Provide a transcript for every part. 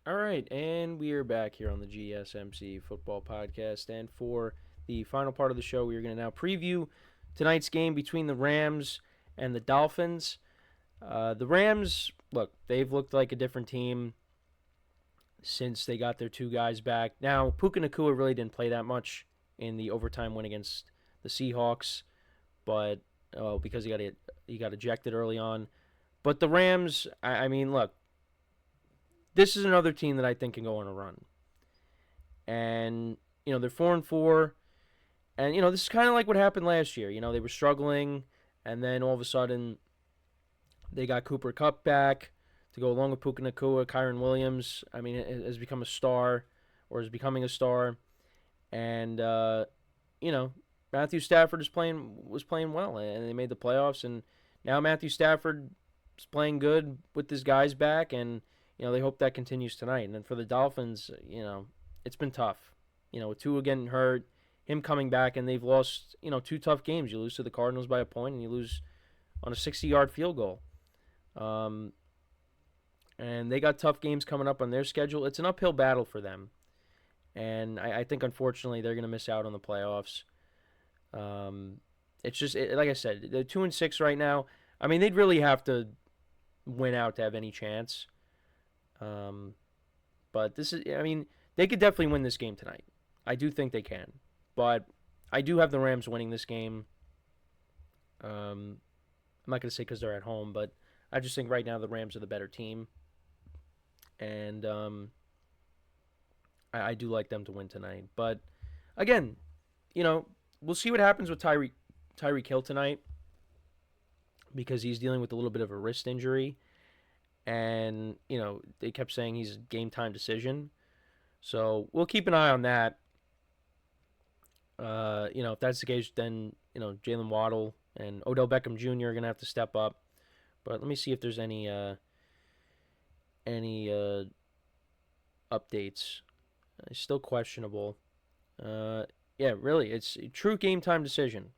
All right, and we are back here on the GSMC Football Podcast. And for the final part of the show, we are going to now preview tonight's game between the Rams and the Dolphins. The Rams, look, they've looked like a different team since they got their two guys back. Now, Puka Nacua really didn't play that much in the overtime win against the Seahawks, but because he got ejected early on. But the Rams, I mean, look, this is another team that I think can go on a run. And, they're 4-4. And, this is kind of like what happened last year. They were struggling, and then all of a sudden they got Cooper Kupp back to go along with Puka Nacua. Kyron Williams, has become a star, or is becoming a star. And, Matthew Stafford was playing well, and they made the playoffs. And now Matthew Stafford is playing good with his guys back, and they hope that continues tonight. And then for the Dolphins, it's been tough. With Tua getting hurt, him coming back, and they've lost, two tough games. You lose to the Cardinals by a point, and you lose on a 60-yard field goal. And they got tough games coming up on their schedule. It's an uphill battle for them. And I think, unfortunately, they're going to miss out on the playoffs. It's just, like I said, they're 2-6 right now. They'd really have to win out to have any chance. But they could definitely win this game tonight. I do think they can. But I do have the Rams winning this game. I'm not going to say because they're at home, but I just think right now the Rams are the better team. And I do like them to win tonight. But again, we'll see what happens with Tyreek Hill tonight, because he's dealing with a little bit of a wrist injury. And, they kept saying he's a game-time decision. So we'll keep an eye on that. If that's the case, then, Jalen Waddle and Odell Beckham Jr. are going to have to step up. But let me see if there's any updates. It's still questionable. Yeah, really, it's a true game-time decision.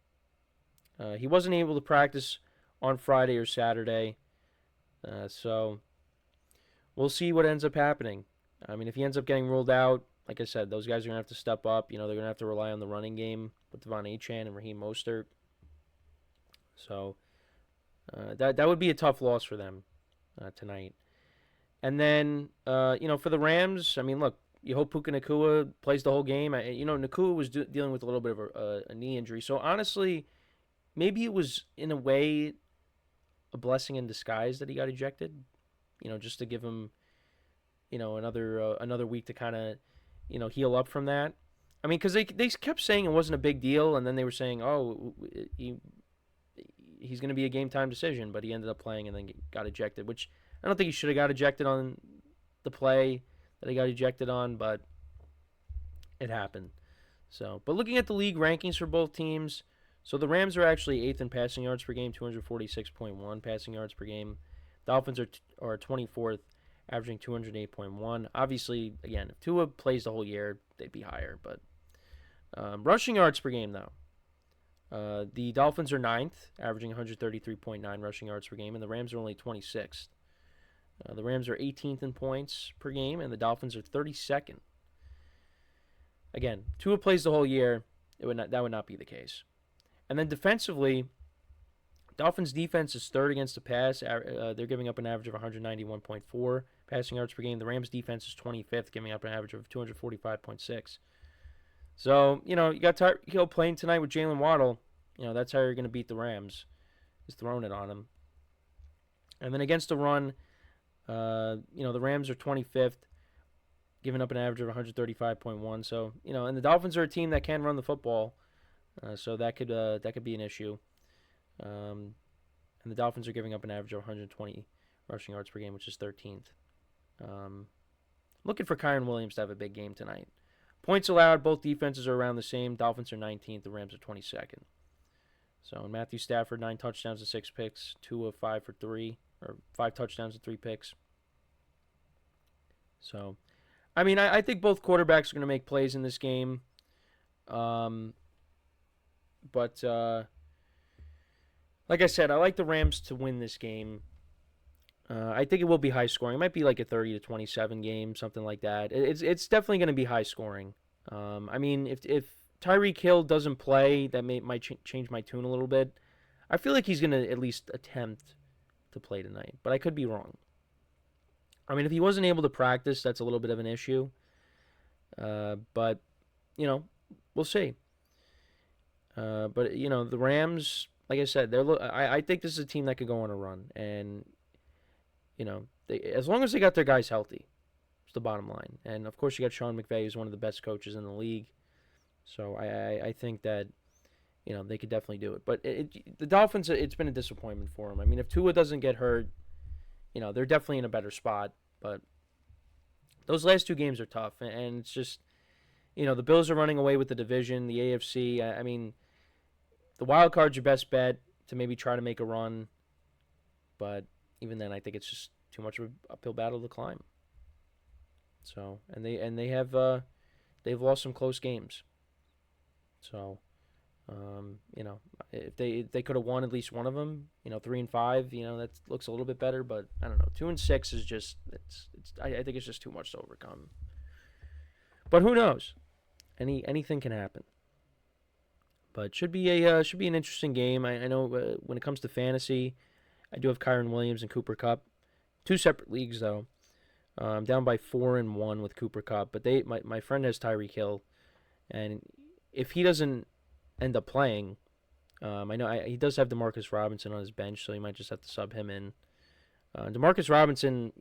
He wasn't able to practice on Friday or Saturday. So we'll see what ends up happening. If he ends up getting ruled out, like I said, those guys are going to have to step up. They're going to have to rely on the running game with Devon Achane and Raheem Mostert. So that would be a tough loss for them tonight. And then, for the Rams, look, you hope Puka Nacua plays the whole game. Nacua was dealing with a little bit of a knee injury. So honestly, maybe it was, in a way, a blessing in disguise that he got ejected, just to give him, another week to kind of, heal up from that. Because they kept saying it wasn't a big deal, and then they were saying, oh, he's going to be a game-time decision, but he ended up playing and then got ejected, which I don't think he should have got ejected on the play that he got ejected on, but it happened. So, but looking at the league rankings for both teams, so the Rams are actually 8th in passing yards per game, 246.1 passing yards per game. Dolphins are 24th, averaging 208.1. Obviously, again, if Tua plays the whole year, they'd be higher. But rushing yards per game, though. The Dolphins are 9th, averaging 133.9 rushing yards per game, and the Rams are only 26th. The Rams are 18th in points per game, and the Dolphins are 32nd. Again, Tua plays the whole year, that would not be the case. And then defensively, Dolphins' defense is 3rd against the pass. They're giving up an average of 191.4 passing yards per game. The Rams' defense is 25th, giving up an average of 245.6. So, you got Tyreek Hill playing tonight with Jalen Waddle. That's how you're going to beat the Rams, is throwing it on them. And then against the run, the Rams are 25th, giving up an average of 135.1. So, and the Dolphins are a team that can run the football, so that could be an issue. And the Dolphins are giving up an average of 120 rushing yards per game, which is 13th. Looking for Kyron Williams to have a big game tonight. Points allowed, both defenses are around the same. Dolphins are 19th, the Rams are 22nd. So Matthew Stafford, 9 touchdowns and 6 picks, 2 of 5 for 3, or 5 touchdowns and 3 picks. So, I think both quarterbacks are going to make plays in this game. But like I said, I like the Rams to win this game. I think it will be high scoring. It might be like a 30-27 game, something like that. It's definitely going to be high scoring. I mean, if Tyreek Hill doesn't play, that might change my tune a little bit. I feel like he's going to at least attempt to play tonight, but I could be wrong. I mean, if he wasn't able to practice, that's a little bit of an issue. But we'll see. But the Rams, like I said, I think this is a team that could go on a run, and as long as they got their guys healthy, it's the bottom line. And of course, you got Sean McVay, who's one of the best coaches in the league. So I think that they could definitely do it. But the Dolphins, it's been a disappointment for them. I mean, if Tua doesn't get hurt, they're definitely in a better spot. But those last two games are tough, and it's just the Bills are running away with the division, the AFC. I mean, the wild card's your best bet to maybe try to make a run, but even then, I think it's just too much of an uphill battle to climb. So, and they've lost some close games. So, if they could have won at least one of them, 3-5, that looks a little bit better. But I don't know, 2-6 is just I think it's just too much to overcome. But who knows? Anything can happen. But should be an interesting game. I know when it comes to fantasy, I do have Kyren Williams and Cooper Kupp, two separate leagues though. I'm down by 4-1 with Cooper Kupp, but my friend has Tyreek Hill, and if he doesn't end up playing, I know he does have Demarcus Robinson on his bench, so he might just have to sub him in. Demarcus Robinson,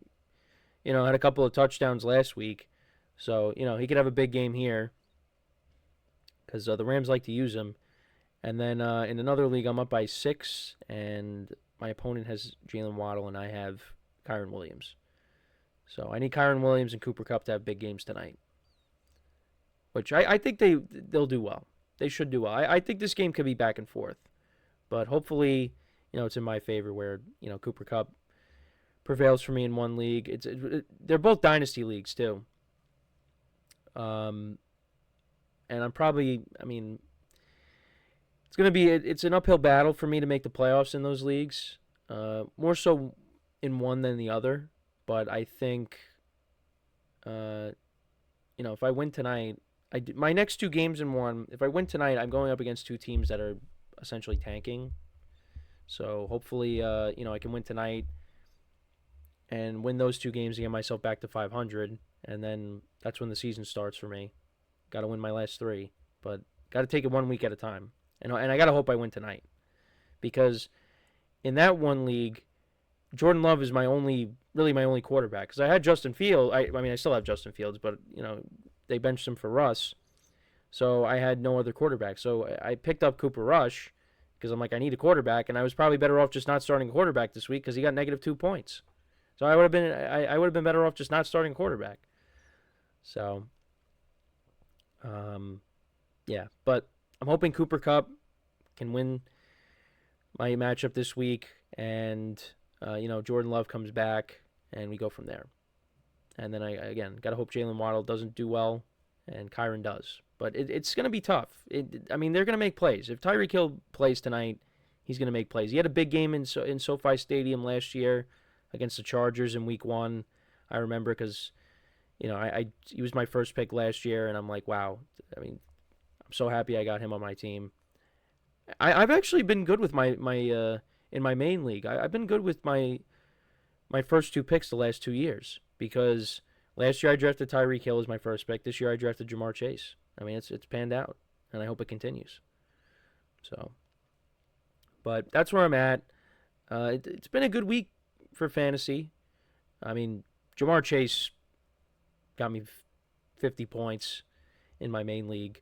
had a couple of touchdowns last week, so he could have a big game here because the Rams like to use him. And then in another league, I'm up by 6, and my opponent has Jalen Waddle, and I have Kyren Williams. So I need Kyren Williams and Cooper Kupp to have big games tonight, which I think they'll do well. They should do well. I think this game could be back and forth, but hopefully, it's in my favor where Cooper Kupp prevails for me in one league. They're both dynasty leagues too. And I'm probably, it's an uphill battle for me to make the playoffs in those leagues. More so in one than the other, but I think, if I win tonight, my next two games in one, if I win tonight, I'm going up against two teams that are essentially tanking. So hopefully, I can win tonight and win those two games to get myself back to 500, and then that's when the season starts for me. Got to win my last 3, but got to take it 1 week at a time. And I got to hope I win tonight, because in that one league, Jordan Love is my only quarterback, because I had Justin Fields. I still have Justin Fields, but they benched him for Russ, so I had no other quarterback. So I picked up Cooper Rush because I'm like, I need a quarterback, and I was probably better off just not starting a quarterback this week because he got -2 points. So I would have been better off just not starting a quarterback. So, yeah, but I'm hoping Cooper Kupp can win my matchup this week, and Jordan Love comes back, and we go from there. And then I got to hope Jalen Waddle doesn't do well, and Kyren does. But it's going to be tough. They're going to make plays. If Tyreek Hill plays tonight, he's going to make plays. He had a big game in SoFi Stadium last year against the Chargers in Week 1. I remember because, he was my first pick last year, and I'm like, wow. I'm so happy I got him on my team. I've actually been good with my in my main league. I've been good with my first 2 picks the last 2 years, because last year I drafted Tyreek Hill as my first pick. This year I drafted Jamar Chase. It's panned out, and I hope it continues. So, but that's where I'm at. It's been a good week for fantasy. Jamar Chase got me 50 points in my main league.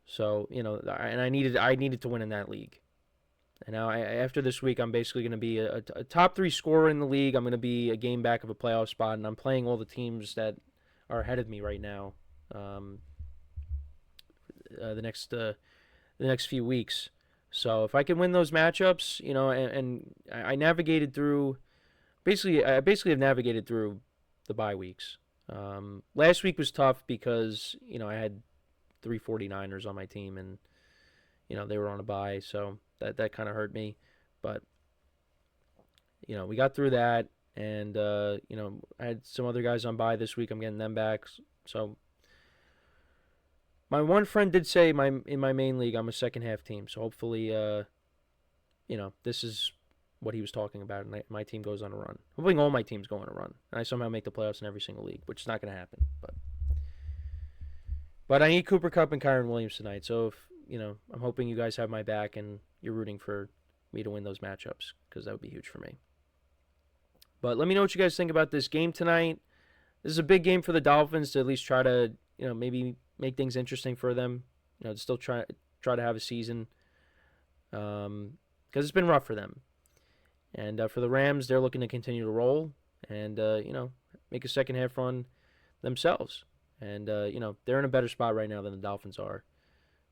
So, and I needed to win in that league. And now after this week, I'm basically going to be a top 3 scorer in the league. I'm going to be a game back of a playoff spot, and I'm playing all the teams that are ahead of me right now. The next few weeks. So if I can win those matchups, and I navigated through. I basically have navigated through the bye weeks. Last week was tough because I had 3 49ers on my team, and they were on a bye, so that kind of hurt me. But we got through that, And, I had some other guys on bye this week. I'm getting them back. So my one friend did say in my main league I'm a second half team. So hopefully, this is what he was talking about, and my team goes on a run. Hopefully all my teams go on a run, and I somehow make the playoffs in every single league, which is not going to happen. But I need Cooper Kupp and Kyron Williams tonight. So if I'm hoping you guys have my back and you're rooting for me to win those matchups, because that would be huge for me. But let me know what you guys think about this game tonight. This is a big game for the Dolphins to at least try to maybe make things interesting for them. To still try to have a season, because it's been rough for them. And for the Rams, they're looking to continue to roll and make a second half run themselves. And they're in a better spot right now than the Dolphins are.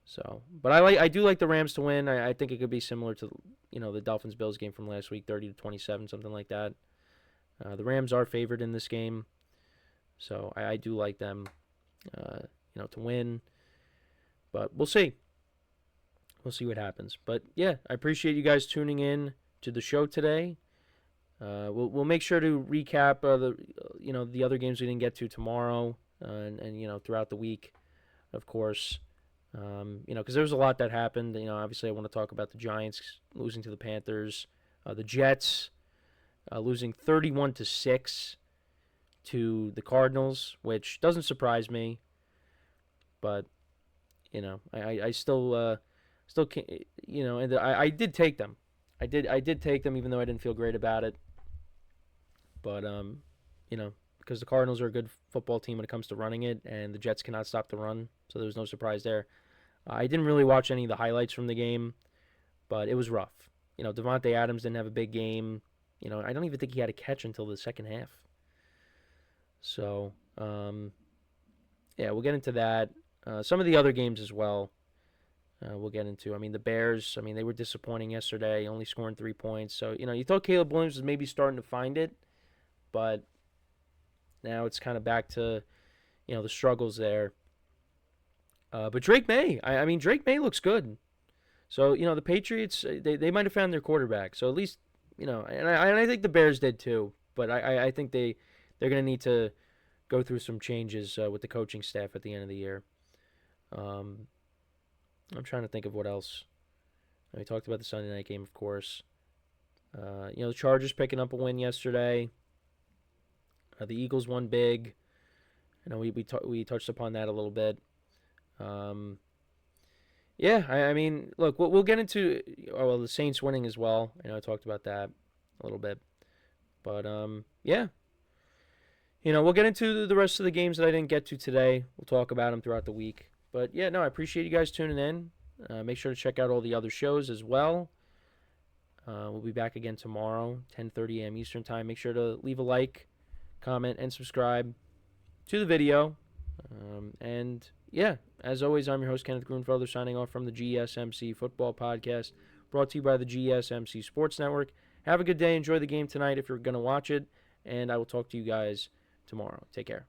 So, but I do like the Rams to win. I think it could be similar to the Dolphins Bills game from last week, 30-27, something like that. The Rams are favored in this game, so I do like them to win. But we'll see. We'll see what happens. But yeah, I appreciate you guys tuning in to the show today. We'll make sure to recap the other games we didn't get to tomorrow, and throughout the week, of course. Because there was a lot that happened. Obviously I want to talk about the Giants losing to the Panthers, the Jets losing 31-6 to the Cardinals, which doesn't surprise me. But I still can't. And I did take them. I did take them, even though I didn't feel great about it. But because the Cardinals are a good football team when it comes to running it, and the Jets cannot stop the run, so there was no surprise there. I didn't really watch any of the highlights from the game, but it was rough. Devontae Adams didn't have a big game. I don't even think he had a catch until the second half. So, we'll get into that. Some of the other games as well. We'll get into. The Bears. They were disappointing yesterday, only scoring 3 points. So you thought Caleb Williams was maybe starting to find it, but now it's kind of back to the struggles there. But Drake May, Drake May looks good. So the Patriots, they might have found their quarterback. So at least and I think the Bears did too. But I think they're going to need to go through some changes with the coaching staff at the end of the year. I'm trying to think of what else. We talked about the Sunday night game, of course. The Chargers picking up a win yesterday. The Eagles won big. We touched upon that a little bit. Look, we'll get into the Saints winning as well. I talked about that a little bit. But we'll get into the rest of the games that I didn't get to today. We'll talk about them throughout the week. But I appreciate you guys tuning in. Make sure to check out all the other shows as well. We'll be back again tomorrow, 10:30 a.m. Eastern Time. Make sure to leave a like, comment, and subscribe to the video. As always, I'm your host, Kenneth Grunfelder, signing off from the GSMC Football Podcast, brought to you by the GSMC Sports Network. Have a good day. Enjoy the game tonight if you're going to watch it, and I will talk to you guys tomorrow. Take care.